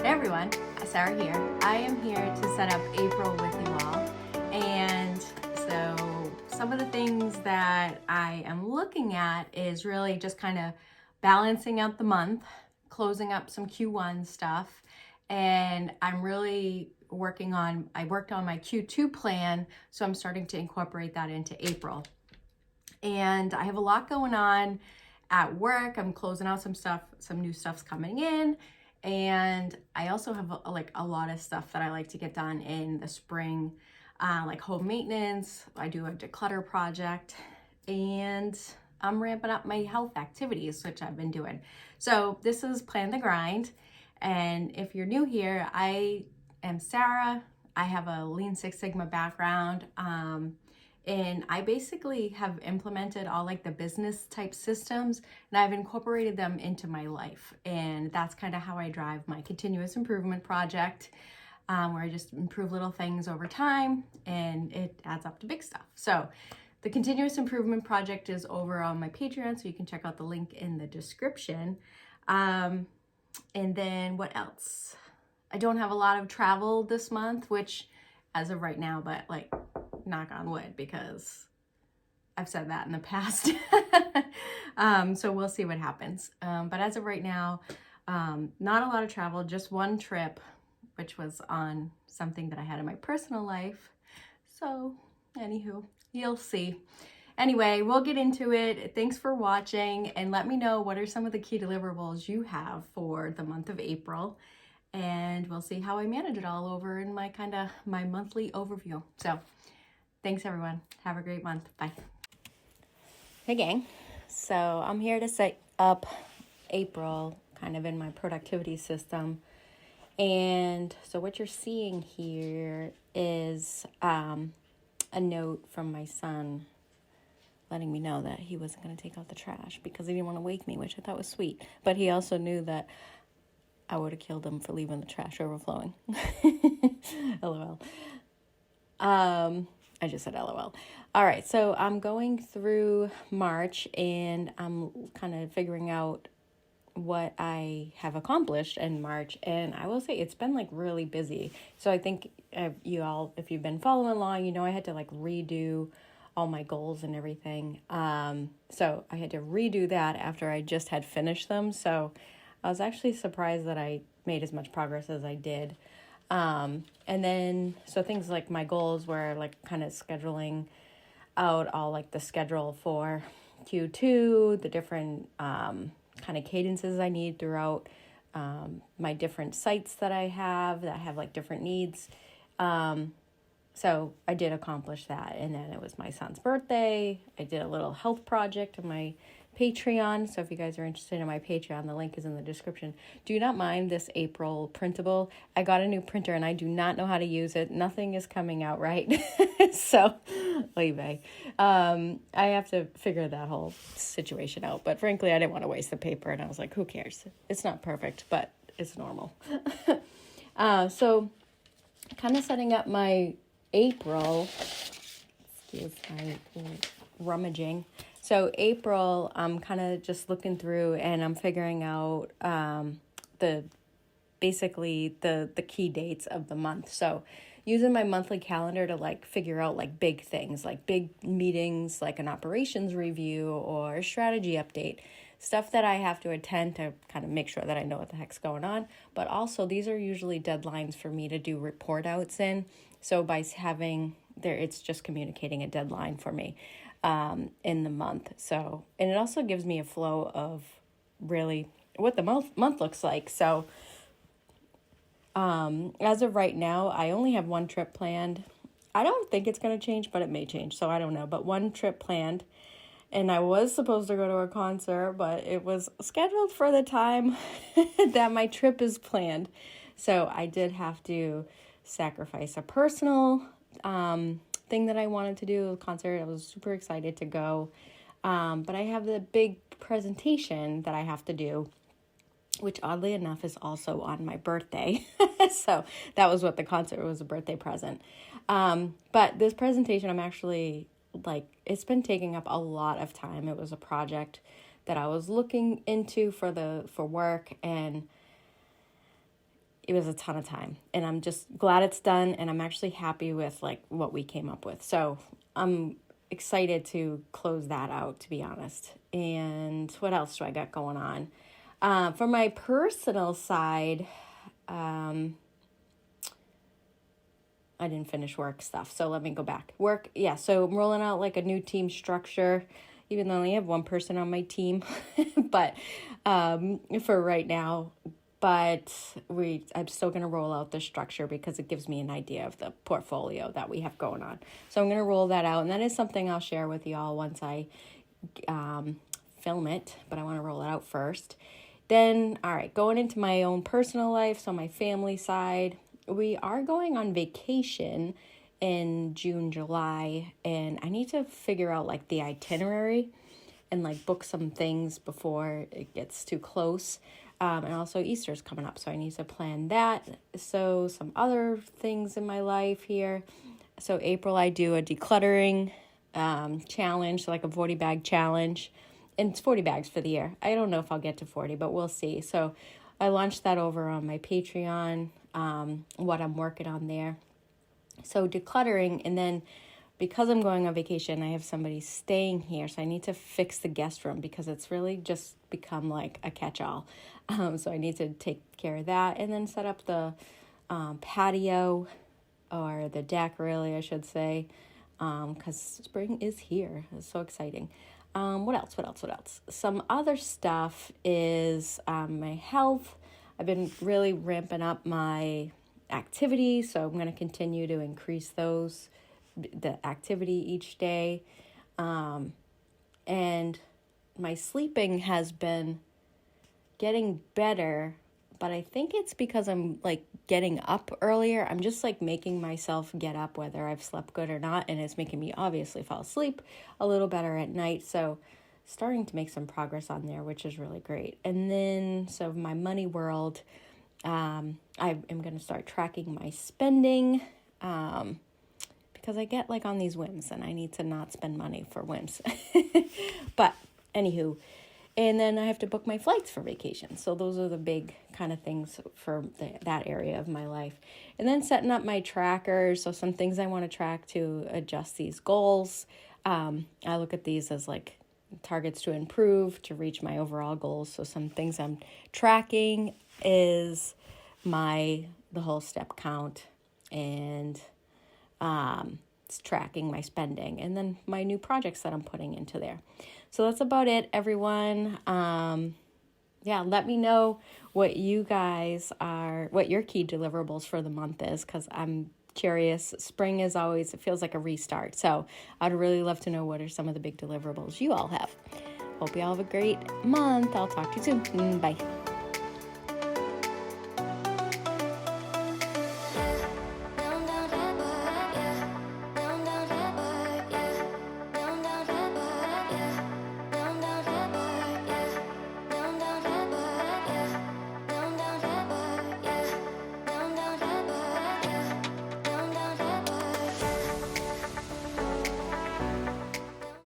Hey everyone, Sarah here. I am here to set up April with you all. And so some of the things that I am looking at is really just kind of balancing out the month, closing up some Q1 stuff. And I'm really I worked on my Q2 plan, so I'm starting to incorporate that into April. And I have a lot going on at work. I'm closing out some stuff, some new stuff's coming in. And I also have a lot of stuff that I like to get done in the spring, like home maintenance. I do a declutter project, and I'm ramping up my health activities, which I've been doing. So this is Plan the Grind. And if you're new here, I am Sarah. I have a Lean Six Sigma background. And I basically have implemented all like the business type systems, and I've incorporated them into my life. And that's kind of how I drive my continuous improvement project, where I just improve little things over time and it adds up to big stuff. So the continuous improvement project is over on my Patreon, so you can check out the link in the description. And then what else? I don't have a lot of travel this month, which as of right now, but like, knock on wood, because I've said that in the past. So we'll see what happens. But as of right now, not a lot of travel, just one trip, which was on something that I had in my personal life. So anywho, you'll see. Anyway, we'll get into it. Thanks for watching, and let me know what are some of the key deliverables you have for the month of April. And we'll see how I manage it all over in my my monthly overview. So thanks everyone. Have a great month. Bye. Hey gang. So I'm here to set up April kind of in my productivity system. And so what you're seeing here is a note from my son letting me know that he wasn't going to take out the trash because he didn't want to wake me, which I thought was sweet. But he also knew that I would have killed him for leaving the trash overflowing. LOL. I just said LOL. All right, so I'm going through March, and I'm kind of figuring out what I have accomplished in March. And I will say it's been like really busy. So I think you all, if you've been following along, you know I had to like redo all my goals and everything. So I had to redo that after I just had finished them. So I was actually surprised that I made as much progress as I did. And then, so things like my goals were like kind of scheduling out all like the schedule for Q2, the different kind of cadences I need throughout my different sites that have like different needs. So I did accomplish that. And then it was my son's birthday. I did a little health project on my Patreon. So if you guys are interested in my Patreon, the link is in the description. Do not mind this April printable. I got a new printer and I do not know how to use it. Nothing is coming out right. So eBay. I have to figure that whole situation out. But frankly, I didn't want to waste the paper, and I was like, who cares? It's not perfect, but it's normal. So kind of setting up my April. Excuse my rummaging. So April, I'm kind of just looking through and I'm figuring out the key dates of the month. So using my monthly calendar to like figure out like big things, like big meetings, like an operations review or a strategy update, stuff that I have to attend to kind of make sure that I know what the heck's going on. But also these are usually deadlines for me to do report outs in. So by having there, it's just communicating a deadline for me in the month. So, and it also gives me a flow of really what the month looks like. So, as of right now, I only have one trip planned. I don't think it's going to change, but it may change. So I don't know, but one trip planned, and I was supposed to go to a concert, but it was scheduled for the time that my trip is planned. So I did have to sacrifice a personal, thing that I wanted to do, a concert. I was super excited to go. But I have the big presentation that I have to do, which oddly enough is also on my birthday. So that was what the concert was, a birthday present. But this presentation, I'm actually like, it's been taking up a lot of time. It was a project that I was looking into for work, and it was a ton of time, and I'm just glad it's done, and I'm actually happy with like what we came up with. So I'm excited to close that out, to be honest. And what else do I got going on? For my personal side, I didn't finish work stuff, so let me go back. Work, yeah, so I'm rolling out like a new team structure, even though I only have one person on my team, but for right now. But I'm still going to roll out the structure because it gives me an idea of the portfolio that we have going on. So I'm going to roll that out, and that is something I'll share with y'all once I film it, but I want to roll it out first. Then, all right, going into my own personal life, so my family side, we are going on vacation in June, July, and I need to figure out like the itinerary and like book some things before it gets too close. And also Easter's coming up, so I need to plan that. So some other things in my life here. So April, I do a decluttering challenge, so like a 40 bag challenge. And it's 40 bags for the year. I don't know if I'll get to 40, but we'll see. So I launched that over on my Patreon, what I'm working on there. So decluttering, and then because I'm going on vacation, I have somebody staying here, so I need to fix the guest room because it's really just become like a catch-all. So I need to take care of that, and then set up the patio, or the deck, really, I should say, because spring is here. It's so exciting. What else? Some other stuff is my health. I've been really ramping up my activity, so I'm going to continue to increase the activity each day. And my sleeping has been getting better, but I think it's because I'm like getting up earlier. I'm just like making myself get up whether I've slept good or not, and it's making me obviously fall asleep a little better at night. So starting to make some progress on there, which is really great. And then, so my money world, I am going to start tracking my spending, because I get like on these whims and I need to not spend money for whims. But anywho, and then I have to book my flights for vacation. So those are the big kind of things for that area of my life. And then setting up my trackers. So some things I want to track to adjust these goals. I look at these as like targets to improve, to reach my overall goals. So some things I'm tracking is the whole step count, and it's tracking my spending, and then my new projects that I'm putting into there. So that's about it, everyone. Yeah, let me know what your key deliverables for the month is, because I'm curious. Spring is always, it feels like a restart. So I'd really love to know what are some of the big deliverables you all have. Hope you all have a great month. I'll talk to you soon. Bye.